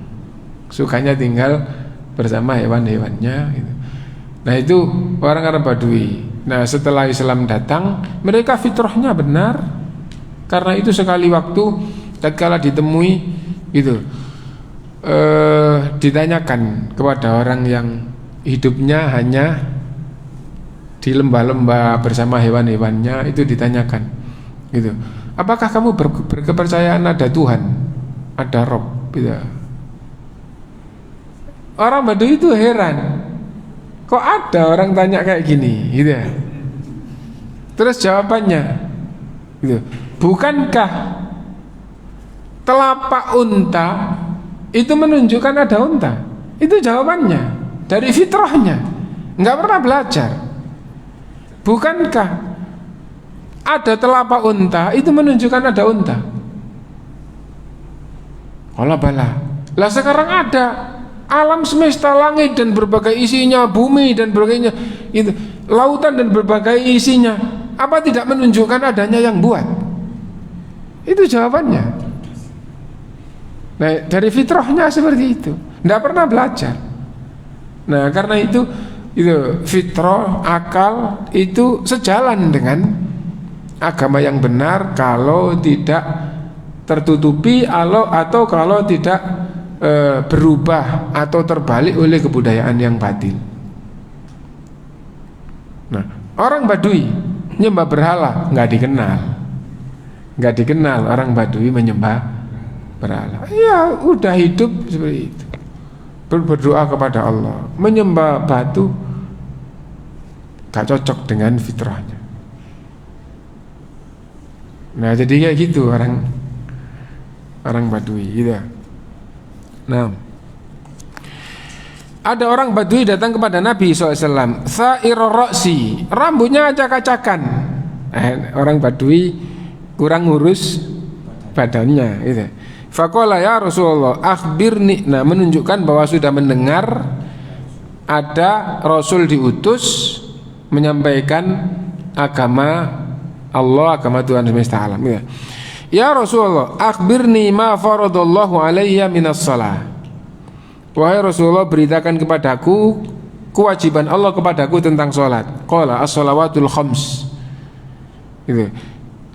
sukanya tinggal bersama hewan-hewannya gitu. Nah itu orang Arab Badui. Nah setelah Islam datang, mereka fitrahnya benar. Karena itu sekali waktu tatkala ditemui gitu, ditanyakan kepada orang yang hidupnya hanya di lembah-lembah bersama hewan-hewannya, itu ditanyakan gitu, apakah kamu berkepercayaan ada Tuhan, ada Rob gitu. Orang Badui itu heran, kok ada orang tanya kayak gini gitu ya. Terus jawabannya gitu, bukankah telapak unta itu menunjukkan ada unta? Itu jawabannya dari fitrahnya, nggak pernah belajar. Bukankah ada telapak unta itu menunjukkan ada unta? Allah bala. Lah sekarang ada alam semesta, langit dan berbagai isinya, bumi dan berbagai itu, lautan dan berbagai isinya, apa tidak menunjukkan adanya yang buat? Itu jawabannya. Nah, dari fitrahnya seperti itu, tidak pernah belajar. Nah, karena itu fitrah, akal itu sejalan dengan agama yang benar kalau tidak tertutupi atau kalau tidak berubah atau terbalik oleh kebudayaan yang batil. Nah, orang Badui menyembah berhala nggak dikenal orang Badui menyembah berhala. Ya udah hidup seperti itu, berdoa kepada Allah, menyembah batu gak cocok dengan fitrahnya. Nah jadi kayak gitu orang Badui gitu. Nah, ada orang Badui datang kepada Nabi SAW, Sa'irur Ra'si, rambutnya acak-acakan. Orang Badui kurang ngurus badannya gitu. Faqala ya Rasulullah akhbirni, nah menunjukkan bahwa sudah mendengar ada Rasul diutus menyampaikan agama Allah, agama Tuhan semesta alam gitu. Ya Rasulullah akhbirni ma faradallahu alayya minas shalah. Wahai Rasulullah, beritakan kepadaku kewajiban Allah kepadaku tentang sholat. Qala as-shalawatul khams, gitu.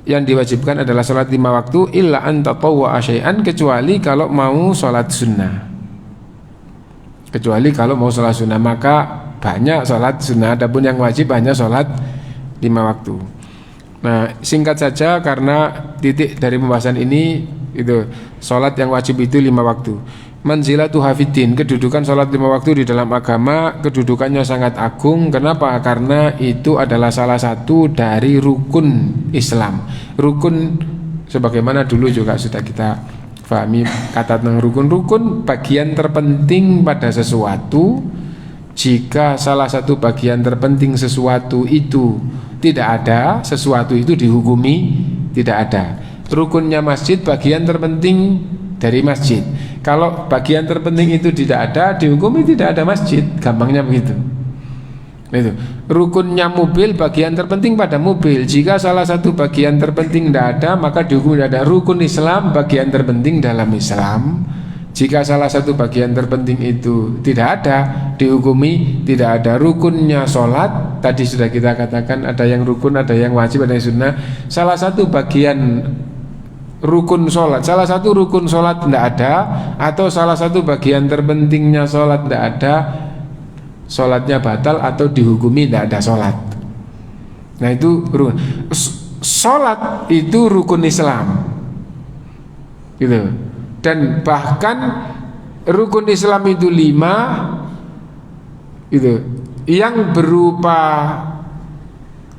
Yang diwajibkan adalah sholat 5 waktu, illa an tatawwa syai'an, kecuali kalau mau sholat sunnah. Kecuali kalau mau sholat sunnah, maka banyak sholat sunnah. Adapun yang wajib hanya sholat 5 waktu. Nah, singkat saja karena titik dari pembahasan ini itu sholat yang wajib itu 5 waktu. Manzilatu hafidin, kedudukan sholat 5 waktu di dalam agama, kedudukannya sangat agung. Kenapa? Karena itu adalah salah satu dari rukun Islam. Rukun sebagaimana dulu juga sudah kita pahami kata tentang rukun bagian terpenting pada sesuatu. Jika salah satu bagian terpenting sesuatu itu tidak ada, sesuatu itu dihukumi tidak ada. Rukunnya masjid bagian terpenting dari masjid. Kalau bagian terpenting itu tidak ada, dihukumi tidak ada masjid. Gampangnya begitu. Itu. Rukunnya mobil bagian terpenting pada mobil. Jika salah satu bagian terpenting tidak ada, maka dihukumi tidak ada. Rukun Islam bagian terpenting dalam Islam. Jika salah satu bagian terpenting itu tidak ada, dihukumi tidak ada. Rukunnya sholat, tadi sudah kita katakan ada yang rukun, ada yang wajib, ada yang sunnah. Salah satu bagian rukun sholat, salah satu rukun sholat tidak ada, atau salah satu bagian terpentingnya sholat tidak ada, sholatnya batal atau dihukumi tidak ada sholat. Nah itu rukun. Sholat itu rukun Islam, gitu. Dan bahkan rukun Islam itu 5 gitu, yang berupa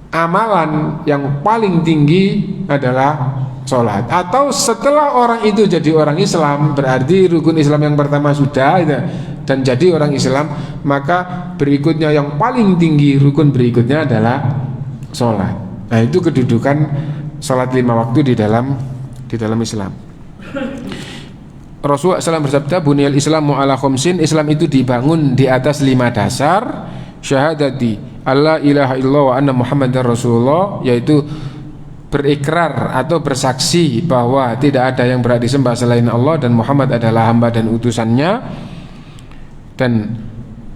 amalan yang paling tinggi adalah sholat. Atau setelah orang itu jadi orang Islam, berarti rukun Islam yang pertama sudah gitu, dan jadi orang Islam, maka berikutnya yang paling tinggi, rukun berikutnya adalah sholat. Nah itu kedudukan sholat 5 waktu di dalam Islam. Rasulullah SAW bersabda, "Buniyal Islamu ala khamsin." Islam itu dibangun di atas 5 dasar. Syahadati alla ilaha illallah wa anna Muhammadar Rasulullah, yaitu berikrar atau bersaksi bahwa tidak ada yang berhak disembah selain Allah dan Muhammad adalah hamba dan utusannya, dan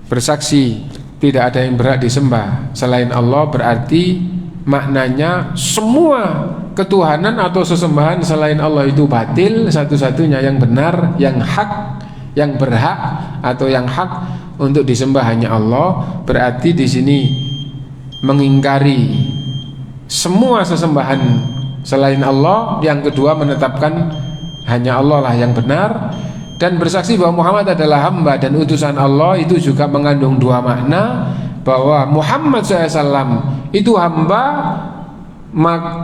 bersaksi tidak ada yang berhak disembah selain Allah berarti maknanya semua ketuhanan atau sesembahan selain Allah itu batil, satu-satunya yang benar, yang hak, yang berhak atau yang hak untuk disembah hanya Allah. Berarti di sini mengingkari semua sesembahan selain Allah. Yang kedua menetapkan hanya Allah lah yang benar, dan bersaksi bahwa Muhammad adalah hamba dan utusan Allah. Itu juga mengandung 2 makna, bahwa Muhammad SAW itu hamba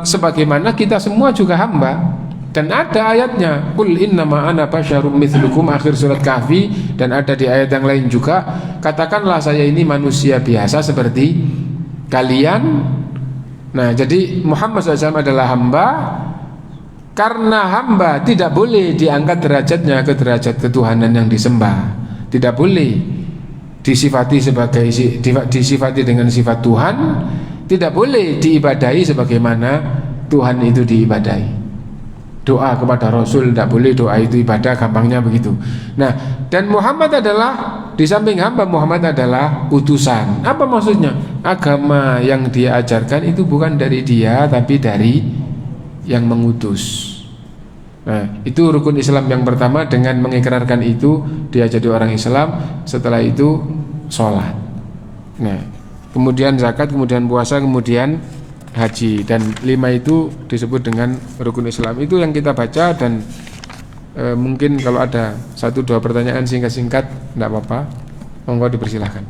sebagaimana kita semua juga hamba. Dan ada ayatnya, qul innama ana basyarum mithlukum, akhir surat Kahfi. Dan ada di ayat yang lain juga, katakanlah saya ini manusia biasa seperti kalian. Nah, jadi Muhammad SAW adalah hamba. Karena hamba tidak boleh diangkat derajatnya ke derajat ketuhanan yang disembah, tidak boleh disifati dengan sifat Tuhan, tidak boleh diibadahi sebagaimana Tuhan itu diibadahi. Doa kepada Rasul tidak boleh, doa itu ibadah, gampangnya begitu. Nah, dan Muhammad adalah, di samping hamba, Muhammad adalah utusan. Apa maksudnya? Agama yang dia ajarkan itu bukan dari dia, tapi dari yang mengutus. Nah, itu rukun Islam yang pertama. Dengan mengikrarkan itu dia jadi orang Islam. Setelah itu sholat, nah, kemudian zakat, kemudian puasa, kemudian haji. Dan 5 itu disebut dengan rukun Islam. Itu yang kita baca. Dan mungkin kalau ada 1-2 pertanyaan singkat-singkat, tidak apa-apa, monggo dipersilahkan.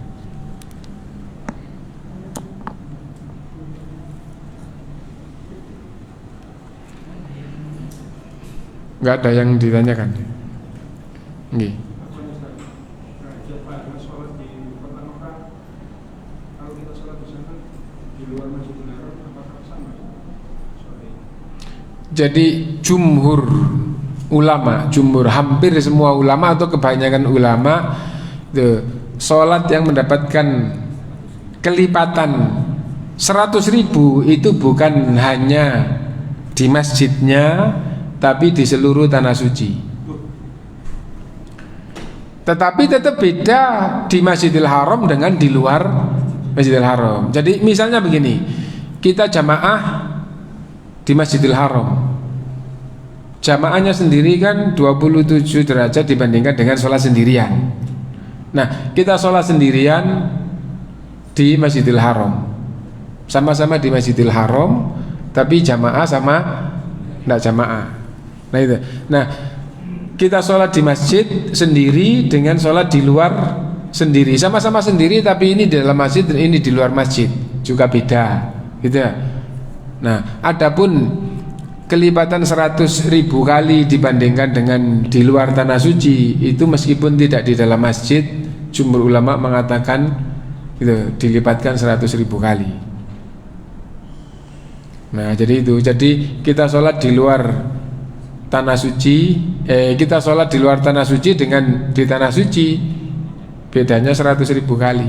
Enggak ada yang ditanyakan. Nggih. Jadi jumhur ulama, hampir semua ulama atau kebanyakan ulama, sholat yang mendapatkan kelipatan 100.000 itu bukan hanya di masjidnya, tapi di seluruh tanah suci. Tetapi tetap beda di Masjidil Haram dengan di luar Masjidil Haram. Jadi misalnya begini, kita jamaah di Masjidil Haram, jamaahnya sendiri kan 27 derajat dibandingkan dengan sholat sendirian. Nah, kita sholat sendirian di Masjidil Haram, sama-sama di Masjidil Haram, tapi jamaah sama tidak jamaah. Nah itu. Nah, kita sholat di masjid sendiri dengan sholat di luar sendiri, sama-sama sendiri, tapi ini di dalam masjid dan ini di luar masjid, juga beda, gitu ya. Nah, adapun kelipatan 100.000 kali dibandingkan dengan di luar tanah suci, itu meskipun tidak di dalam masjid, jumhur ulama mengatakan gitu, dilipatkan 100.000 kali. Nah, jadi itu. Jadi kita sholat di luar tanah suci, kita sholat di luar tanah suci dengan di tanah suci, bedanya 100.000 kali.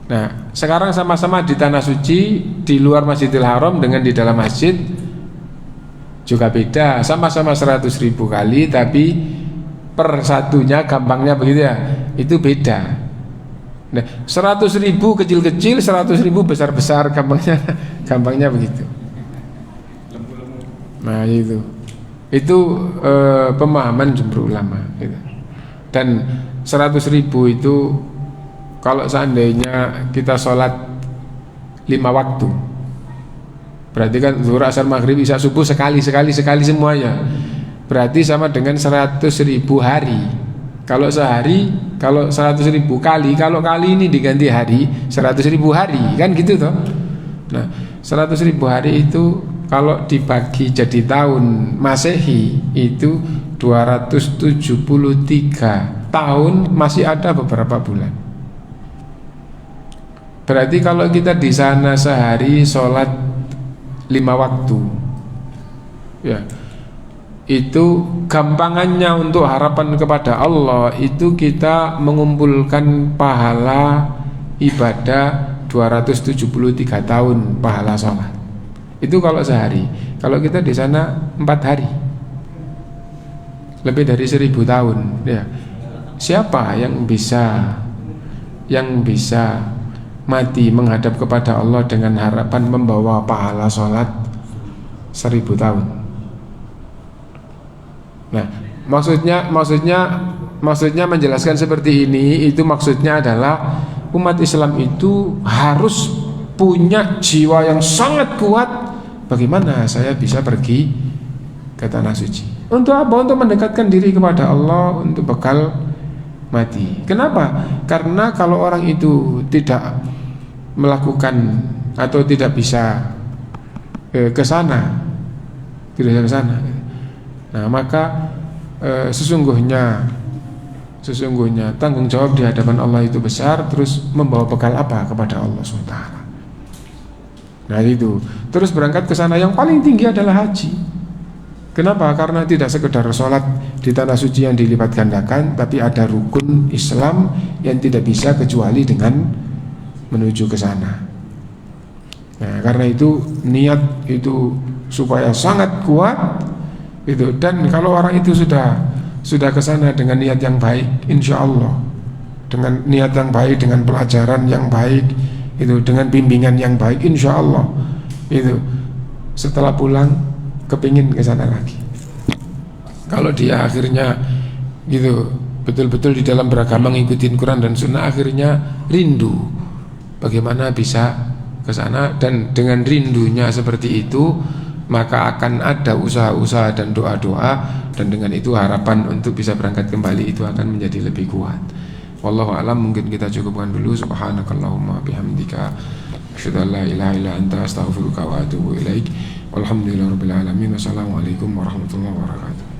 Nah, sekarang sama-sama di tanah suci, di luar Masjidil Haram dengan di dalam masjid juga beda, sama-sama 100.000 kali, tapi per satunya, gampangnya begitu ya, itu beda. Nah, 100.000 kecil-kecil, 100.000 besar-besar, gampangnya begitu. Nah itu pemahaman jumhur ulama gitu. Dan 100.000 itu kalau seandainya kita sholat 5 waktu, berarti kan zuhur, asar, maghrib, isya, subuh sekali semuanya, berarti sama dengan 100.000 hari. Kalau sehari, kalau 100.000 kali, kalau kali ini diganti hari, 100.000 hari, kan gitu toh. Nah, 100.000 hari itu kalau dibagi jadi tahun Masehi itu 273 tahun, masih ada beberapa bulan. Berarti kalau kita di sana sehari sholat 5 waktu, ya, itu gampangannya untuk harapan kepada Allah itu kita mengumpulkan pahala ibadah 273 tahun pahala sholat. Itu kalau sehari. Kalau kita di sana 4 hari, lebih dari 1000 tahun ya. Siapa yang bisa mati menghadap kepada Allah dengan harapan membawa pahala sholat 1000 tahun? Nah, maksudnya menjelaskan seperti ini, itu maksudnya adalah umat Islam itu harus punya jiwa yang sangat kuat. Bagaimana saya bisa pergi ke tanah suci? Untuk apa? Untuk mendekatkan diri kepada Allah, untuk bekal mati. Kenapa? Karena kalau orang itu tidak melakukan atau tidak bisa ke sana, nah maka sesungguhnya tanggung jawab di hadapan Allah itu besar. Terus membawa bekal apa kepada Allah SWT? Nah itu. Terus berangkat ke sana, yang paling tinggi adalah haji. Kenapa? Karena tidak sekedar sholat di tanah suci yang dilipat gandakan, tapi ada rukun Islam yang tidak bisa kecuali dengan menuju ke sana. Nah, karena itu niat itu supaya sangat kuat itu. Dan kalau orang itu sudah ke sana dengan niat yang baik, insya Allah, dengan niat yang baik, dengan pelajaran yang baik itu, dengan bimbingan yang baik, insya Allah itu setelah pulang kepingin ke sana lagi. Kalau dia akhirnya gitu betul-betul di dalam beragama ngikutin Quran dan Sunnah, akhirnya rindu bagaimana bisa ke sana. Dan dengan rindunya seperti itu, maka akan ada usaha-usaha dan doa-doa, dan dengan itu harapan untuk bisa berangkat kembali itu akan menjadi lebih kuat. Wallahu a'lam. Mungkin kita cukupkan dulu. Subhanakallahumma bihamdika asyhadu an la ilaha illa anta astaghfiruka wa atubu ilaik. Walhamdulillahirabbil alamin. Wassalamualaikum warahmatullahi wabarakatuh.